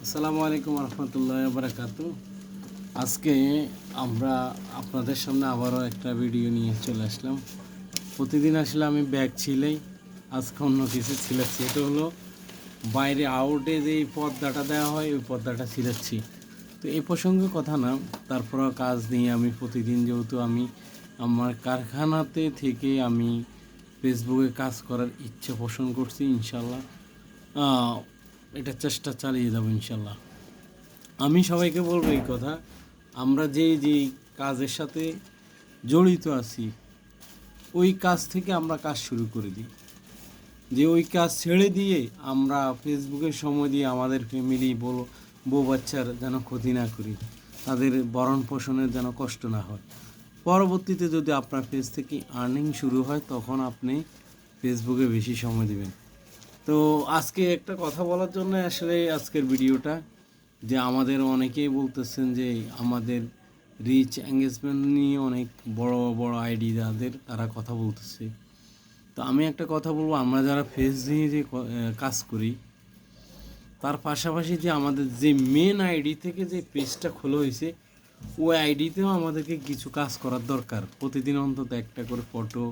আসসালামু আলাইকুম রহমতুল্লাহ বারাকাতু। আজকে আমরা আপনাদের সামনে আবারও একটা ভিডিও নিয়ে চলে আসলাম। প্রতিদিন আসলে আমি ব্যাগ ছিলাই, আজকে অন্য কিছু ছিলাচ্ছি। এটা হলো বাইরে আউটে যে পর্দাটা দেওয়া হয় ওই পর্দাটা ছিলাচ্ছি। তো এই প্রসঙ্গে কথা না, তারপরও কাজ নিয়ে আমি প্রতিদিন, যেহেতু আমি আমার কারখানাতে থেকে আমি ফেসবুকে কাজ করার ইচ্ছে পোষণ করছি, ইনশাল্লাহ এটা চেষ্টা চালিয়ে যাব ইনশাল্লাহ। আমি সবাইকে বলবো এই কথা, আমরা যে কাজের সাথে জড়িত আছি ওই কাজ থেকে আমরা কাজ শুরু করে দিই, যে ওই কাজ ছেড়ে দিয়ে আমরা ফেসবুকে সময় দিয়ে আমাদের ফ্যামিলি বউ বাচ্চার যেন ক্ষতি না করি, তাদের ভরণ পোষণের যেন কষ্ট না হয়। পরবর্তীতে যদি আপনার পেজ থেকে আর্নিং শুরু হয় তখন আপনি ফেসবুকে বেশি সময় দিবেন। তো আজকে একটা কথা বলার জন্য আসলে আজকের ভিডিওটা, যে আমাদের অনেকেই বলতেছেন যে আমাদের রিচ এঙ্গেজমেন্ট নিয়ে অনেক বড় বড় আইডি যাদের, তারা কথা বলতেছে। তো আমি একটা কথা বলবো, আমরা যারা ফেস নিয়ে যে কাজ করি, তার পাশাপাশি যে আমাদের যে মেন আইডি থেকে যে পেজটা খোলা হয়েছে ওই আইডিতেও আমাদেরকে কিছু কাজ করার দরকার। প্রতিদিন অন্তত একটা করে ফটো,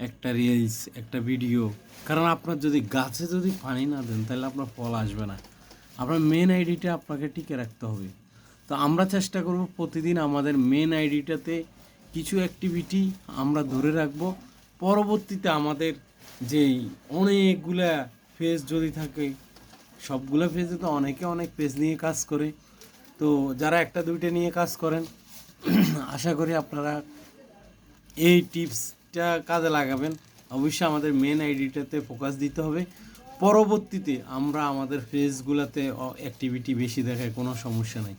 একটা রিলস, একটা ভিডিও। কারণ আপনার যদি গাছে যদি পানি না দেন তাহলে আপনার ফল আসবে না। আপনার মেন আইডিটা আপনাকে টিকে রাখতে হবে। তো আমরা চেষ্টা করব প্রতিদিন আমাদের মেন আইডিটাতে কিছু অ্যাক্টিভিটি আমরা ধরে রাখবো। পরবর্তীতে আমাদের যেই অনেকগুলা ফেজ যদি থাকে, সবগুলো পেজে তো অনেকে অনেক পেজ নিয়ে কাজ করে, তো যারা একটা দুইটা নিয়ে কাজ করেন আশা করি আপনারা এই টিপসটা কাজে লাগাবেন। অবশ্যই আমাদের মেন আইডিটাতে ফোকাস দিতে হবে। পরবর্তীতে আমরা আমাদের পেজগুলোতে অ্যাক্টিভিটি বেশি দেখায় কোনো সমস্যা নেই।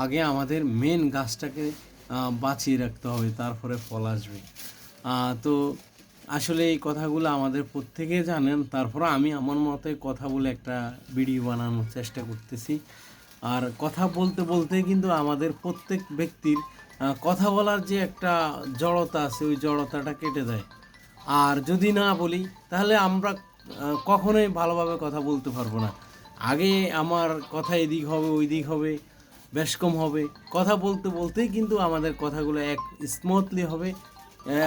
আগে আমাদের মেন গাছটাকে বাঁচিয়ে রাখতে হবে, তারপরে ফল আসবে। তো আসলে এই কথাগুলো আমাদের প্রত্যেকে জানেন, তারপরে আমি আমার মতে কথা বলে একটা ভিডিও বানানোর চেষ্টা করতেছি। আর কথা বলতে বলতে কিন্তু আমাদের প্রত্যেক ব্যক্তির কথা বলার যে একটা জড়তা আছে ওই জড়তাটা কেটে দেয়। আর যদি না বলি তাহলে আমরা কখনোই ভালোভাবে কথা বলতে পারবো না। আগে আমার কথা এদিক হবে ওই দিক হবে, বেশ কম হবে, কথা বলতে বলতেই কিন্তু আমাদের কথাগুলো এক স্মুথলি হবে,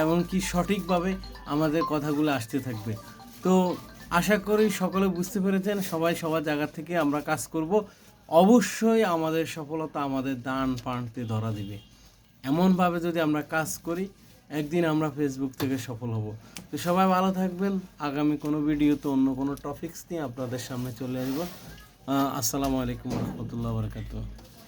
এবং কি সঠিকভাবে আমাদের কথাগুলো আসতে থাকবে। তো আশা করি সকলে বুঝতে পেরেছেন। সবাই সবার জায়গা থেকে আমরা কাজ করব, অবশ্যই আমাদের সফলতা আমাদের দান পানতে ধরা দিবে। এমনভাবে যদি আমরা কাজ করি, একদিন আমরা ফেসবুক থেকে সফল হব। তো সবাই ভালো থাকবেন। আগামী কোনো ভিডিওতে অন্য কোনো টপিকস নিয়ে আপনাদের সামনে চলে আসবো। আসসালামু আলাইকুম রহমতুল্লাহ বারকাতুহ।